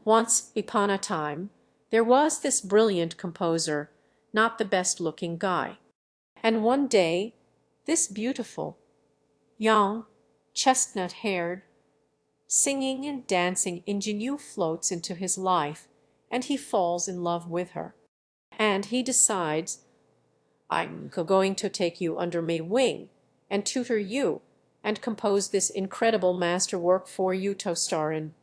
Once upon a time there was this brilliant composer, not the best-looking guy. And one day this beautiful, young, chestnut-haired, singing and dancing ingenue floats into his life, and he falls in love with her. And he decides, "I'm going to take you under my wing and tutor you and compose this incredible masterwork for you to star in."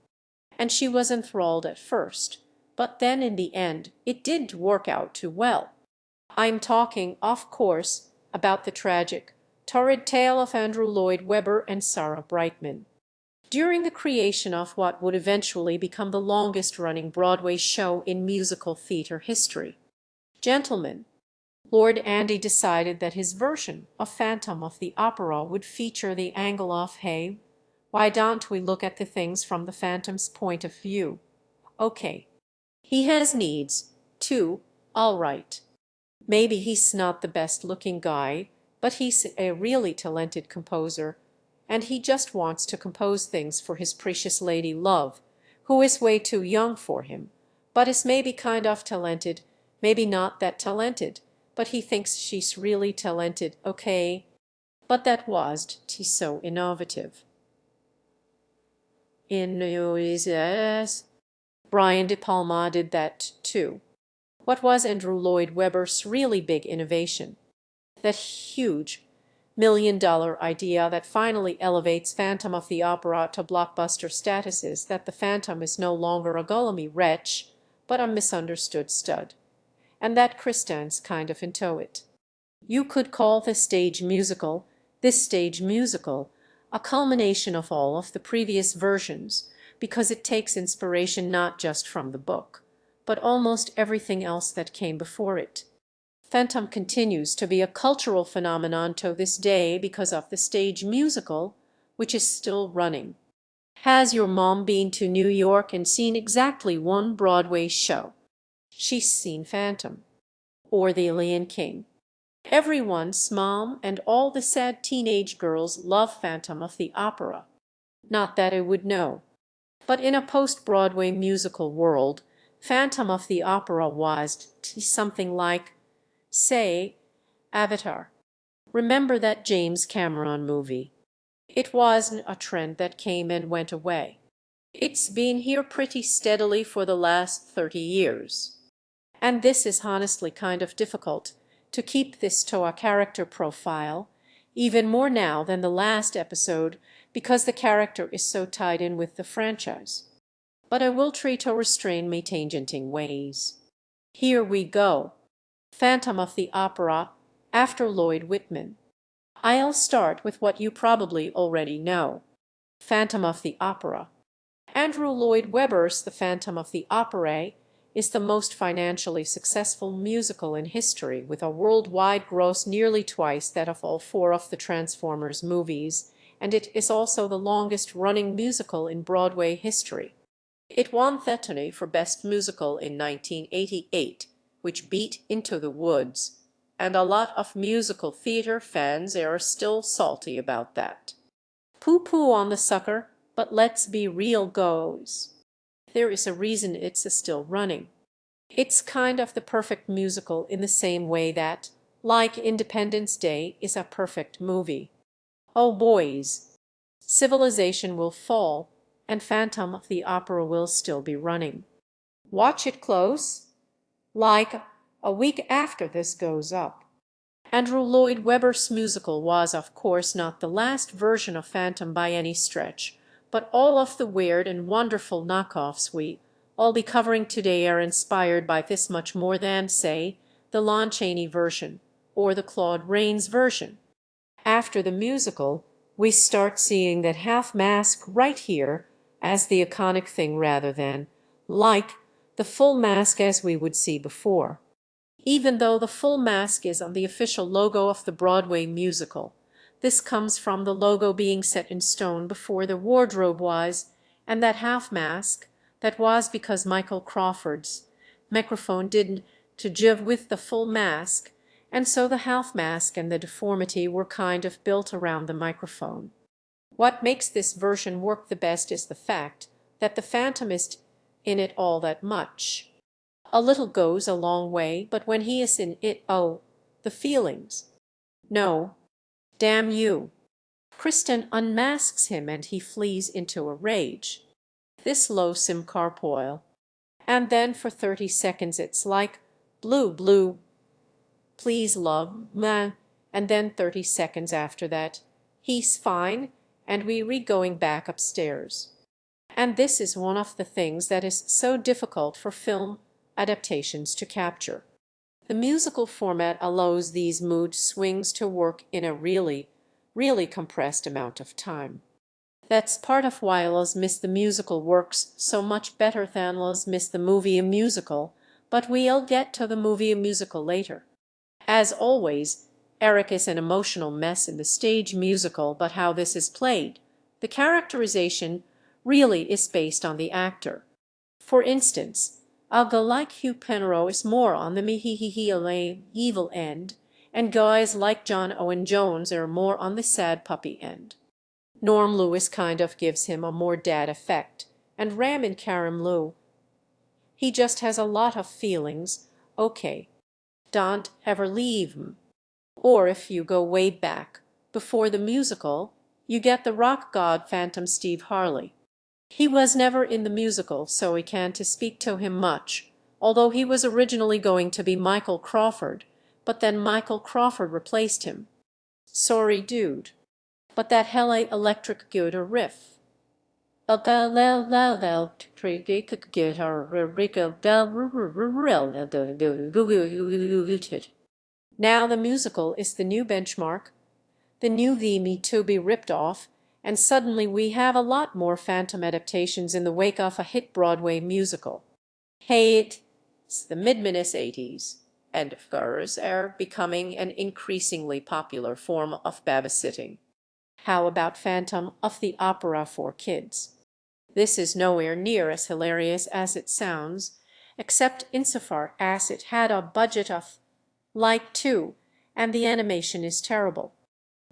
And she was enthralled at first, but then in the end it didn't work out too well. I'm talking, of course, about the tragic, torrid tale of Andrew Lloyd Webber and Sarah Brightman. During the creation of what would eventually become the longest-running Broadway show in musical theater history, gentlemen, Lord Andy decided that his version of Phantom of the Opera would feature the angle of, "Hey, why don't we look at the things from the Phantom's point of view?" Okay. He has needs, too, all right. Maybe he's not the best-looking guy, but he's a really talented composer, and he just wants to compose things for his precious lady love, who is way too young for him, but is maybe kind of talented, maybe not that talented, but he thinks she's really talented, okay? But that wasn't so innovative. In yes, Brian De Palma did that too. What was Andrew Lloyd Webber's really big innovation? That huge million-dollar idea that finally elevates Phantom of the Opera to blockbuster status is that the Phantom is no longer a gullimy wretch, but a misunderstood stud. And that Kristan's kind of into it. You could call this stage musical, a culmination of all of the previous versions, because it takes inspiration not just from the book, but almost everything else that came before it. Phantom continues to be a cultural phenomenon to this day because of the stage musical, which is still running. Has your mom been to New York and seen exactly one Broadway show? She's seen Phantom. Or The Alien King. Everyone's mom and all the sad teenage girls love Phantom of the Opera. Not that I would know. But in a post-Broadway musical world, Phantom of the Opera was something like, say, Avatar. Remember that James Cameron movie? It wasn't a trend that came and went away. It's been here pretty steadily for the last 30 years. And this is honestly kind of difficult to keep this to a character profile, even more now than the last episode, because the character is so tied in with the franchise. But I will try to restrain my tangenting ways. Here we go. Phantom of the Opera, after Lloyd Whitman. I'll start with what you probably already know. Phantom of the Opera. Andrew Lloyd Webber's The Phantom of the Opera is the most financially successful musical in history, with a worldwide gross nearly twice that of all four of the Transformers movies, and it is also the longest-running musical in Broadway history. It won the Tony for Best Musical in 1988, which beat Into the Woods, and a lot of musical theater fans are still salty about that. Poo-poo on the sucker, but let's be real goes. There is a reason it's still running. It's kind of the perfect musical in the same way that, like Independence Day, is a perfect movie. Oh boys, civilization will fall, and Phantom of the Opera will still be running. Watch it close. Like a week after this goes up. Andrew Lloyd Webber's musical was, of course, not the last version of Phantom by any stretch, but all of the weird and wonderful knockoffs we all be covering today are inspired by this much more than, say, the Lon Chaney version or the Claude Rains version. After the musical, we start seeing that half mask right here as the iconic thing rather than, like, the full mask as we would see before. Even though the full mask is on the official logo of the Broadway musical, this comes from the logo being set in stone before the wardrobe was, and that half mask, that was because Michael Crawford's microphone didn't to jive with the full mask, and so the half mask and the deformity were kind of built around the microphone. What makes this version work the best is the fact that the Phantom is in it all that much. A little goes a long way, but when he is in it, oh, the feelings! No, damn you! Kristen unmasks him and he flees into a rage. This loathsome carpoil. And then for 30 seconds it's like, blue, blue, please love, meh. And then 30 seconds after that, he's fine, and we re-going back upstairs. And this is one of the things that is so difficult for film adaptations to capture. The musical format allows these mood swings to work in a really compressed amount of time. That's part of why Les Mis the musical works so much better than Les Mis the movie musical, but we'll get to the movie musical later. As always, Eric is an emotional mess in the stage musical, but how this is played, the characterization, really is based on the actor. For instance, a guy like Hugh Penrose is more on the evil end, and guys like John Owen Jones are more on the sad puppy end. Norm Lewis kind of gives him a more dad effect, and Ramin Karimloo, he just has a lot of feelings. Okay, don't ever leave 'em. Or if you go way back, before the musical, you get the rock god Phantom Steve Harley. He was never in the musical, so we can't speak to him much, although he was originally going to be Michael Crawford, but then Michael Crawford replaced him. Sorry, dude. But that hella electric guitar riff. Now the musical is the new benchmark, the new theme to be ripped off, and suddenly we have a lot more Phantom adaptations in the wake of a hit Broadway musical. Hey, it's the mid-80s, and of course are becoming an increasingly popular form of babysitting. How about Phantom of the Opera for kids? This is nowhere near as hilarious as it sounds, except insofar as it had a budget of like 2, and the animation is terrible.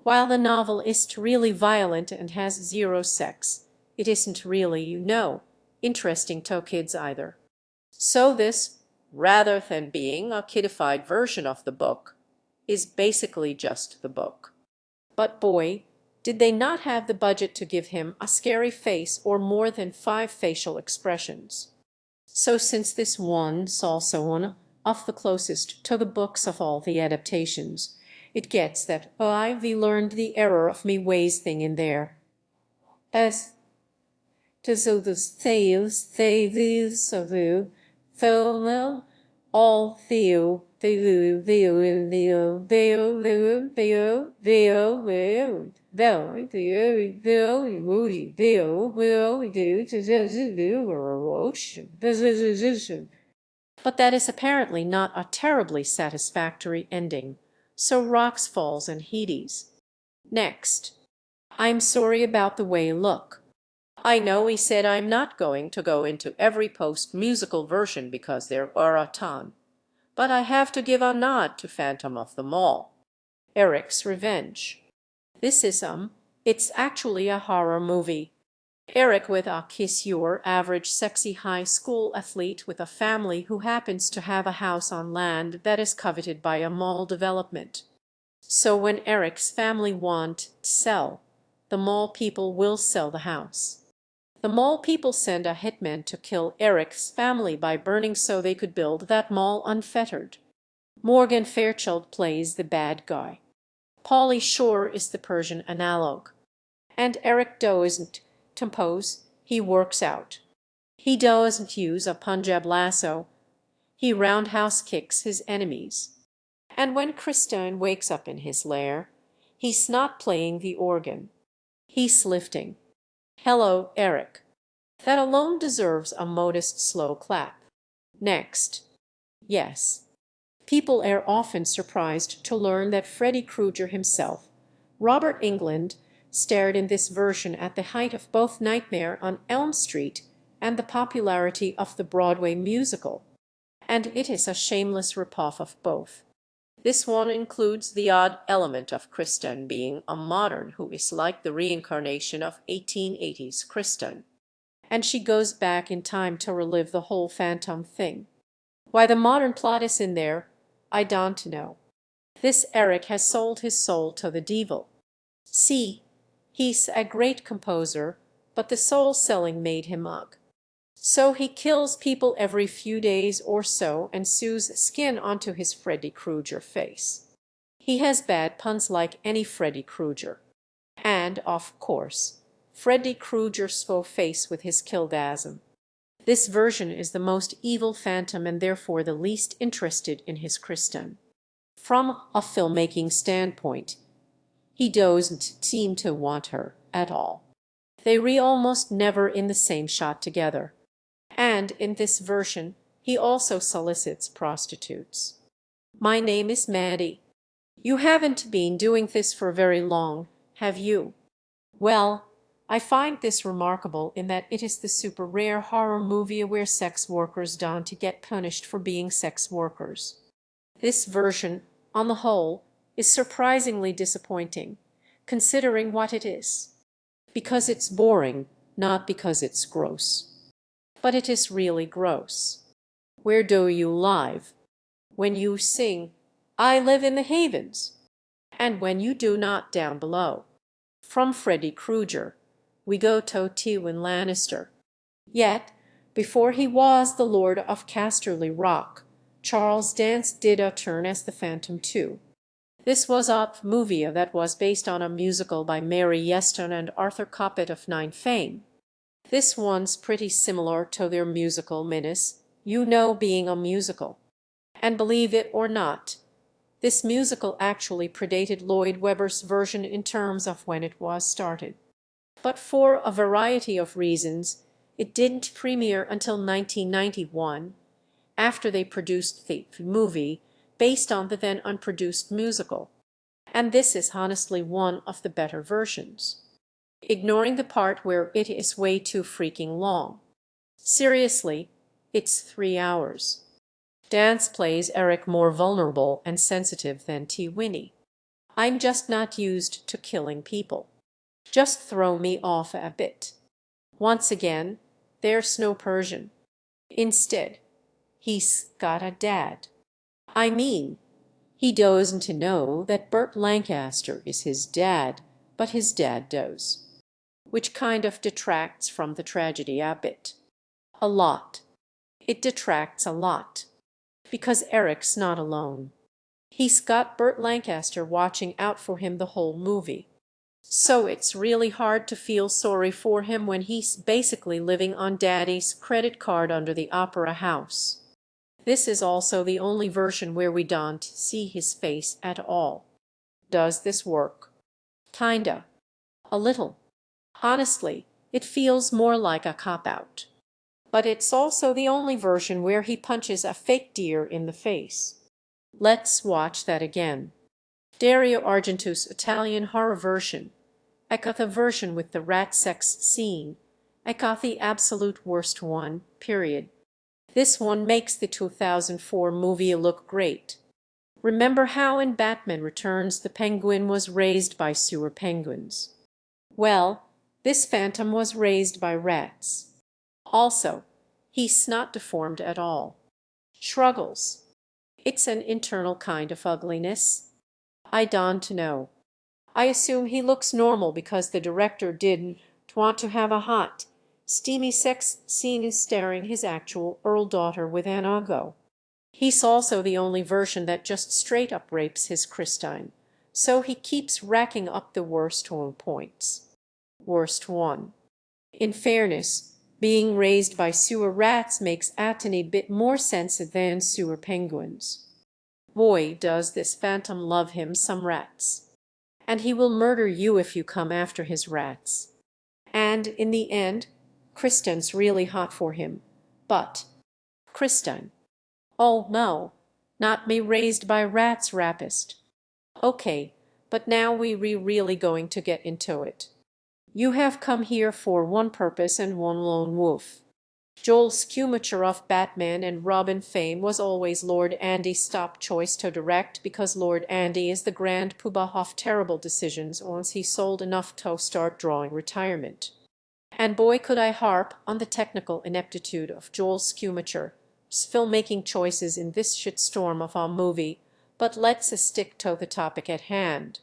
While the novel is really violent and has 0 sex, it isn't really, interesting to kids either. So this, rather than being a kiddified version of the book, is basically just the book. But boy, did they not have the budget to give him a scary face or more than 5 facial expressions. So since this one's also one of the closest to the books of all the adaptations, it gets that I've learned the error of me ways thing in there. As to so the thales, they these so the thel all theo theo theo theo theo theo theo theo but that is apparently not a terribly satisfactory ending, so rocks falls and Hades. Next, I'm sorry about the way you look. I know he said I'm not going to go into every post-musical version because there are a ton, but I have to give a nod to Phantom of the Mall. Eric's Revenge. This is it's actually a horror movie. Eric with a kiss your average sexy high school athlete with a family who happens to have a house on land that is coveted by a mall development. So when Eric's family want to sell, the mall people will sell the house. The mall people send a hitman to kill Eric's family by burning so they could build that mall unfettered. Morgan Fairchild plays the bad guy. Pauly Shore is the Persian analog. And Eric doesn't compose, he works out. He doesn't use a Punjab lasso, he roundhouse kicks his enemies. And when Christine wakes up in his lair, he's not playing the organ. He's lifting. Hello, Eric. That alone deserves a modest slow clap. Next. Yes. People are often surprised to learn that Freddy Krueger himself, Robert Englund, stared in this version at the height of both Nightmare on Elm Street and the popularity of the Broadway musical. And it is a shameless ripoff of both. This one includes the odd element of Kristen being a modern who is like the reincarnation of 1880s Kristen. and she goes back in time to relive the whole phantom thing. Why the modern plot is in there, I don't know. This Eric has sold his soul to the devil. See, he's a great composer, but the soul-selling made him ugh. So he kills people every few days or so and sews skin onto his Freddy Krueger face. He has bad puns like any Freddy Krueger. And, of course, Freddy Krueger's faux face with his killgasm. This version is the most evil phantom and therefore the least interested in his Kristen. From a filmmaking standpoint, he doesn't seem to want her at all. They almost never in the same shot together. And in this version, he also solicits prostitutes. My name is Maddie. You haven't been doing this for very long, have you? Well, I find this remarkable in that it is the super rare horror movie where sex workers don't get punished for being sex workers. This version, on the whole, is surprisingly disappointing, considering what it is. Because it's boring, not because it's gross. But it is really gross. Where do you live? When you sing, I live in the Havens. And when you do not down below. From Freddy Krueger, we go to Tywin Lannister. Yet, before he was the Lord of Casterly Rock, Charles Dance did a turn as the Phantom too. This was a movie that was based on a musical by Mary Yeston and Arthur Coppett of Nine fame. This one's pretty similar to their musical Minus, you know, being a musical. And believe it or not, this musical actually predated Lloyd Webber's version in terms of when it was started. But for a variety of reasons, it didn't premiere until 1991, after they produced the movie based on the then unproduced musical. And this is honestly one of the better versions. Ignoring the part where it is way too freaking long. Seriously, it's 3 hours. Dance plays Eric more vulnerable and sensitive than Tywin. I'm just not used to killing people. Just throw me off a bit. Once again, there's no Persian. Instead, he's got a dad. I mean, he doesn't know that Burt Lancaster is his dad, but his dad does. Which kind of detracts from the tragedy a bit. A lot. It detracts a lot. Because Eric's not alone. He's got Burt Lancaster watching out for him the whole movie. So it's really hard to feel sorry for him when he's basically living on Daddy's credit card under the opera house. This is also the only version where we don't see his face at all. Does this work? Kinda. A little. Honestly, it feels more like a cop-out. But it's also the only version where he punches a fake deer in the face. Let's watch that again. Dario Argento's Italian horror version. I got the version with the rat sex scene. I got the absolute worst one, period. This one makes the 2004 movie look great. Remember how in Batman Returns the penguin was raised by sewer penguins? Well, this phantom was raised by rats. Also, he's not deformed at all. Struggles. It's an internal kind of ugliness. I don't know. I assume he looks normal because the director didn't want to have a hot, steamy sex scene staring his actual Earl daughter with an Ugo. He's also the only version that just straight up rapes his Christine, so he keeps racking up the worst one points. Worst one. In fairness, being raised by sewer rats makes a tiny bit more sense than sewer penguins. Boy, does this phantom love him some rats. And he will murder you if you come after his rats. And in the end, Kristen's really hot for him. But Kristen. Oh no, not me raised by rats rapist. Okay, but now we really going to get into it. You have come here for one purpose and one lone wolf. Joel Schumacher of Batman and Robin fame was always Lord Andy's top choice to direct because Lord Andy is the grand poobah of terrible decisions once he sold enough to start drawing retirement. And boy could I harp on the technical ineptitude of Joel Schumacher's filmmaking choices in this shitstorm of a movie, but let's stick to the topic at hand.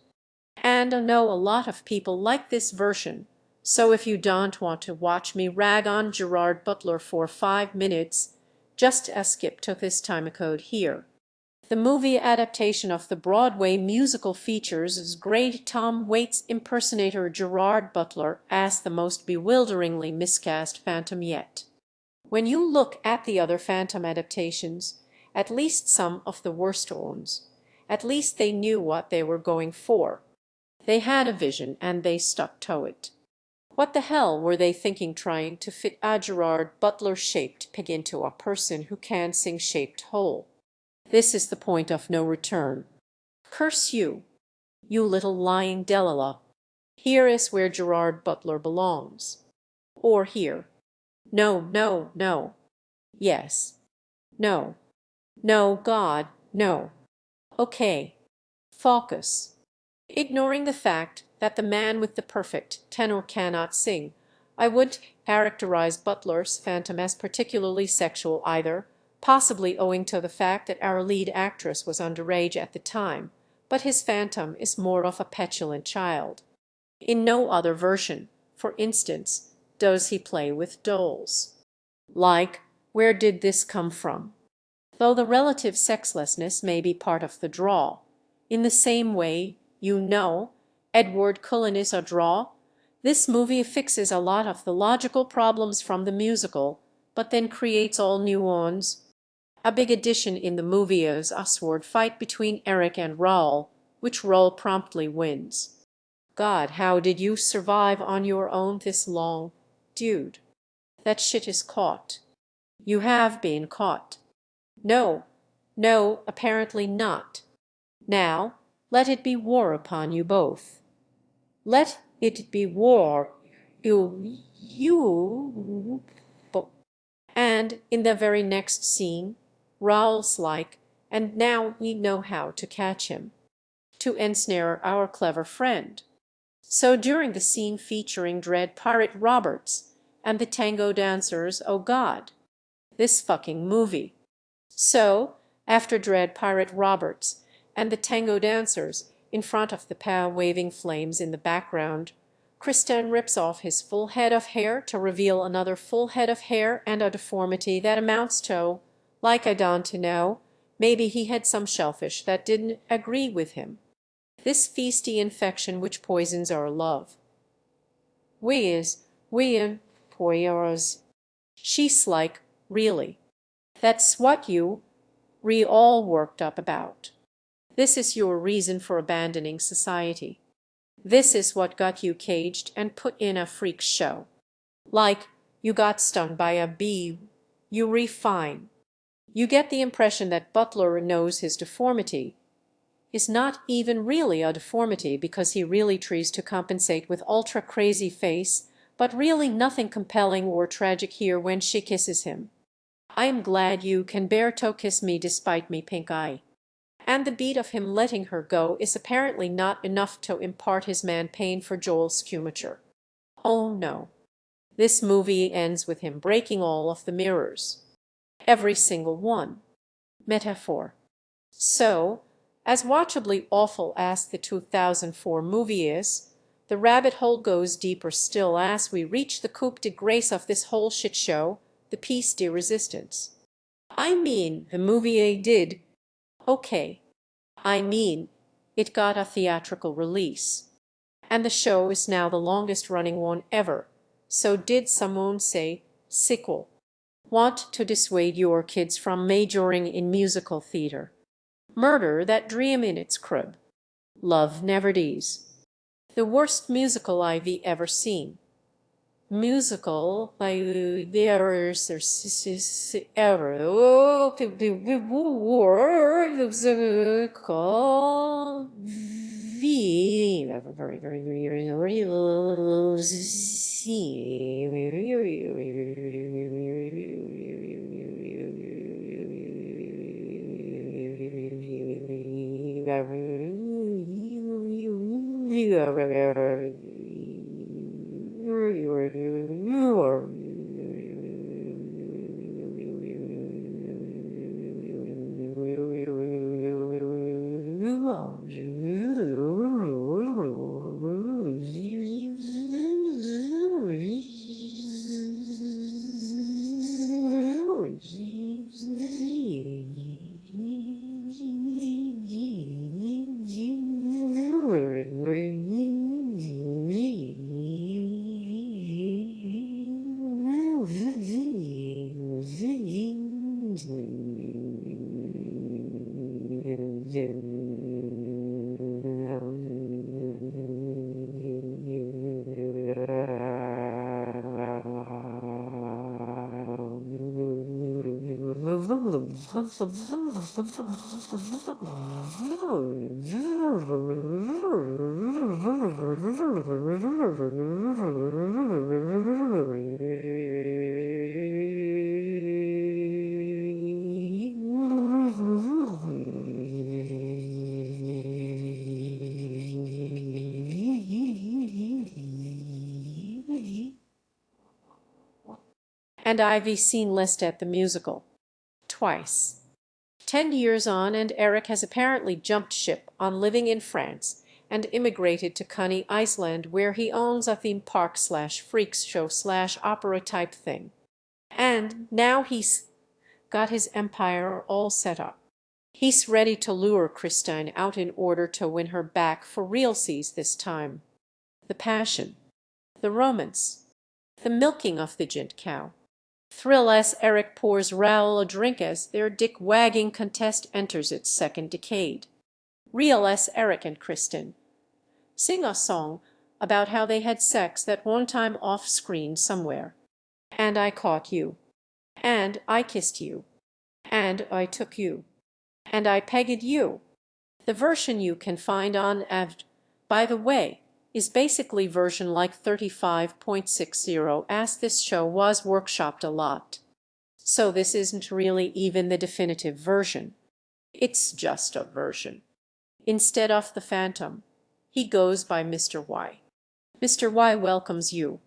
And I know a lot of people like this version, so if you don't want to watch me rag on Gerard Butler for 5 minutes, just skip to this time code here. The movie adaptation of the Broadway musical features as great Tom Waits impersonator Gerard Butler as the most bewilderingly miscast Phantom yet. When you look at the other Phantom adaptations, at least some of the worst ones, at least they knew what they were going for. They had a vision and they stuck to it. What the hell were they thinking trying to fit a Gerard Butler-shaped pig into a person who can sing shaped hole? This is the point of no return. Curse you, you little lying Delilah. Here is where Gerard Butler belongs. Or here. No, no, no. Yes. No. No, God, no. Okay. Focus. Ignoring the fact that the man with the perfect tenor cannot sing, I wouldn't characterize Butler's Phantom as particularly sexual either, possibly owing to the fact that our lead actress was underage at the time, but his Phantom is more of a petulant child. In no other version, for instance, does he play with dolls. Like, where did this come from? Though the relative sexlessness may be part of the draw. In the same way, you know, Edward Cullen is a draw. This movie fixes a lot of the logical problems from the musical, but then creates all new ones. A big addition in the movie is a sword fight between Eric and Raoul, which Raoul promptly wins. God, how did you survive on your own this long? Dude, that shit is caught. You have been caught. No, no, apparently not. Now, let it be war upon you both. Let it be war. You. And in the very next scene, Raoul's like, and now we know how to catch him, to ensnare our clever friend. So during the scene featuring Dread Pirate Roberts and the tango dancers, oh God, this fucking movie. So, after Dread Pirate Roberts and the tango dancers in front of the waving flames in the background, Christian rips off his full head of hair to reveal another full head of hair and a deformity that amounts to, like I don't know, maybe he had some shellfish that didn't agree with him. This feisty infection which poisons our love. We poyers. She's like, really. That's what you all worked up about. This is your reason for abandoning society. This is what got you caged and put in a freak show. Like you got stung by a bee. You refine. You get the impression that Butler knows his deformity is not even really a deformity because he really tries to compensate with ultra-crazy face, but really nothing compelling or tragic here when she kisses him. I am glad you can bear to kiss me despite me pink eye. And the beat of him letting her go is apparently not enough to impart his man pain for Joel Schumacher. Oh no. This movie ends with him breaking all of the mirrors. Every single one. Metaphor. So, as watchably awful as the 2004 movie is, the rabbit hole goes deeper still as we reach the coup de grace of this whole shit show, the piece de resistance. I mean, the movie did. Okay. I mean, it got a theatrical release. And the show is now the longest running one ever. So did someone say, sequel? Want to dissuade your kids from majoring in musical theater? Murder that dream in its crib. Love never dies. The worst musical I've ever seen. Musical by ever musical very very And I've seen Lestat the musical twice. 10 years on, and Eric has apparently jumped ship on living in France and immigrated to Coney Island, where he owns a theme park slash freaks show slash opera type thing. And now he's got his empire all set up. He's ready to lure Christine out in order to win her back for realsies this time. The passion, the romance, the milking of the gint cow. Thrill as Eric pours Raoul a drink as their dick-wagging contest enters its second decade. Real as Eric and Kristen sing a song about how they had sex that one time off-screen somewhere. And I caught you. And I kissed you. And I took you. And I pegged you. The version you can find on AVD, by the way, is basically version like 35.60, as this show was workshopped a lot. So this isn't really even the definitive version. It's just a version. Instead of the Phantom, he goes by Mr. Y. Mr. Y welcomes you.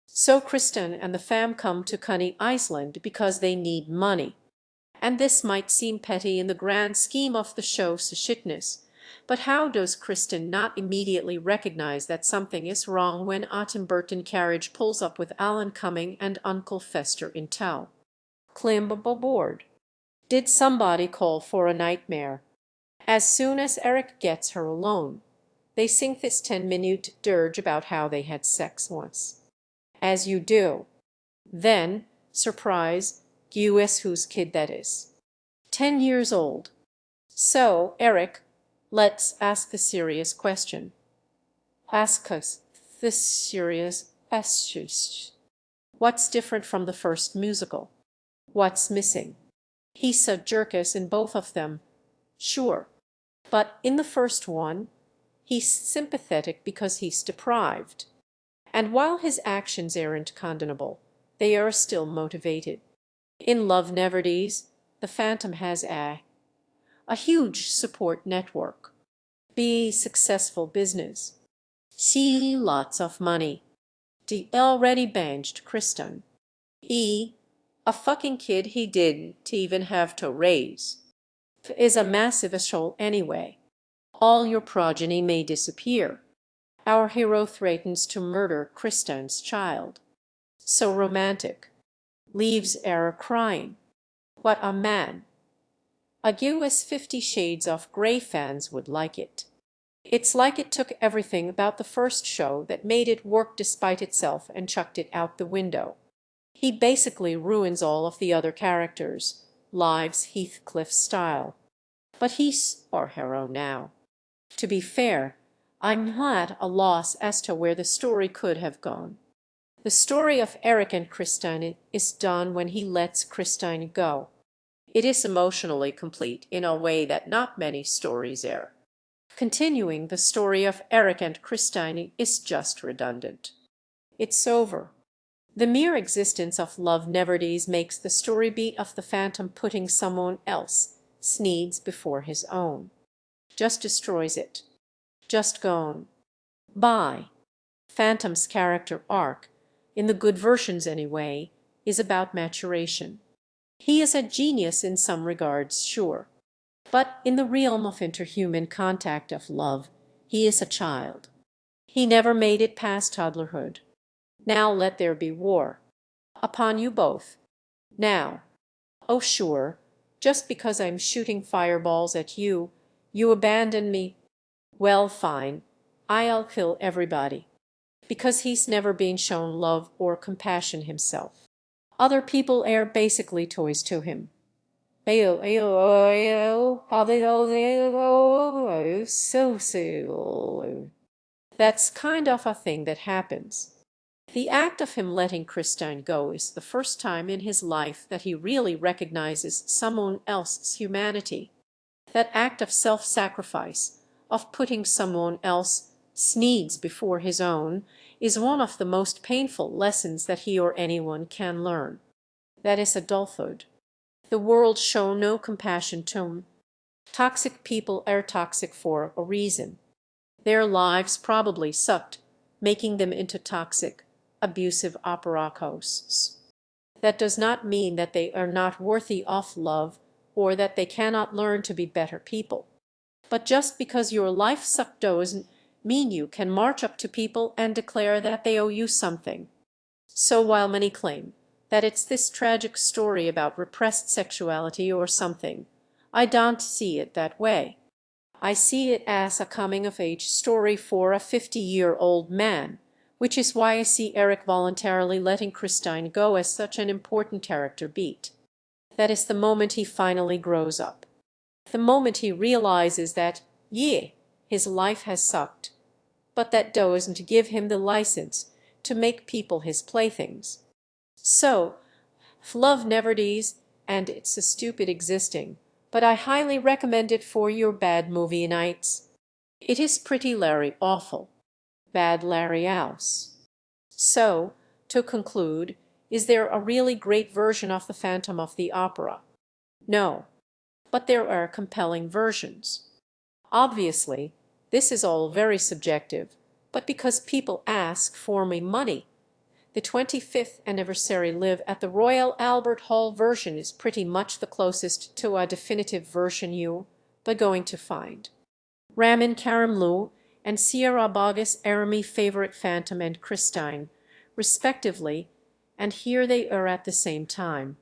So Kristen and the fam come to Coney Island because they need money. And this might seem petty in the grand scheme of the show's shitness, but how does Kristen not immediately recognize that something is wrong when a Tim Burton carriage pulls up with Alan Cumming and Uncle Fester in tow? Climb aboard. Did somebody call for a nightmare? As soon as Eric gets her alone, they sing this 10-minute dirge about how they had sex once. As you do. Then, surprise, guess whose kid that is. 10 years old. So, Eric, let's ask the serious question. Ask us the serious question. What's different from the first musical? What's missing? He's a jerkus in both of them, sure. But in the first one, he's sympathetic because he's deprived. And while his actions aren't condemnable, they are still motivated. In Love Never Dies, the Phantom has a huge support network. B, successful business. C, lots of money. D, already banged Kristen. E, a fucking kid he didn't even have to raise. F is a massive asshole anyway. All your progeny may disappear. Our hero threatens to murder Kristen's child. So romantic. Leaves Eric crying. What a man. A US 50 Shades of Grey fans would like it. It's like it took everything about the first show that made it work despite itself and chucked it out the window. He basically ruins all of the other characters, lives Heathcliff style. But he's our hero now. To be fair, I'm at a loss as to where the story could have gone. The story of Eric and Kristine is done when he lets Kristine go. It is emotionally complete in a way that not many stories are. Continuing the story of Eric and Kristine is just redundant. It's over. The mere existence of Love Never Dies makes the story beat of the Phantom putting someone else, needs before his own. Just destroys it. Just gone. Bye. Phantom's character arc, in the good versions anyway, is about maturation. He is a genius in some regards, sure. But in the realm of interhuman contact of love, he is a child. He never made it past toddlerhood. Now let there be war. Upon you both. Now. Oh, sure, just because I'm shooting fireballs at you, you abandon me. Well, fine. I'll kill everybody. Because he's never been shown love or compassion himself. Other people are basically toys to him. That's kind of a thing that happens. The act of him letting Christine go is the first time in his life that he really recognizes someone else's humanity. That act of self-sacrifice, of putting someone else's needs before his own, is one of the most painful lessons that he or anyone can learn. That is adulthood. The world show no compassion to him. Toxic people are toxic for a reason. Their lives probably sucked, making them into toxic, abusive opera hosts. That does not mean that they are not worthy of love or that they cannot learn to be better people. But just because your life sucked doesn't mean you can march up to people and declare that they owe you something. So while many claim that it's this tragic story about repressed sexuality or something, I don't see it that way. I see it as a coming-of-age story for a 50-year-old man, which is why I see Eric voluntarily letting Christine go as such an important character beat. That is the moment he finally grows up. The moment he realizes that, yeah, his life has sucked, but that doesn't give him the license to make people his playthings. So, love never dies, and it's a stupid existing, but I highly recommend it for your bad movie nights. It is pretty Larry awful. Bad Larry House. So, to conclude, is there a really great version of the Phantom of the Opera? No, but there are compelling versions. Obviously, this is all very subjective, but because people ask for me money. The 25th anniversary Live at the Royal Albert Hall version is pretty much the closest to a definitive version you are going to find. Ramin Karimloo and Sierra Bogus are my favorite Phantom and Christine, respectively, and here they are at the same time.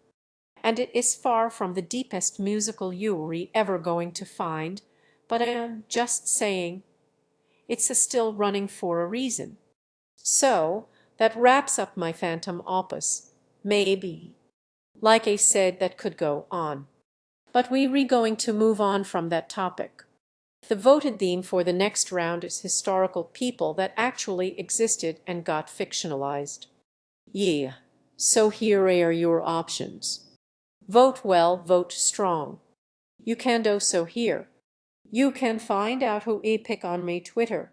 And it is far from the deepest musical you're ever going to find, but I am just saying it's still running for a reason. So that wraps up my Phantom opus. Maybe. Like I said, that could go on. But we're going to move on from that topic. The voted theme for the next round is historical people that actually existed and got fictionalized. Yeah, so here are your options. Vote well, vote strong. You can do so here. You can find out who I pick on my Twitter.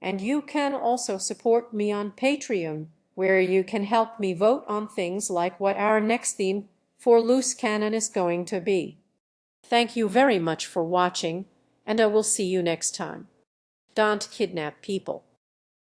And you can also support me on Patreon, where you can help me vote on things like what our next theme for Loose Canon is going to be. Thank you very much for watching, and I will see you next time. Don't kidnap people.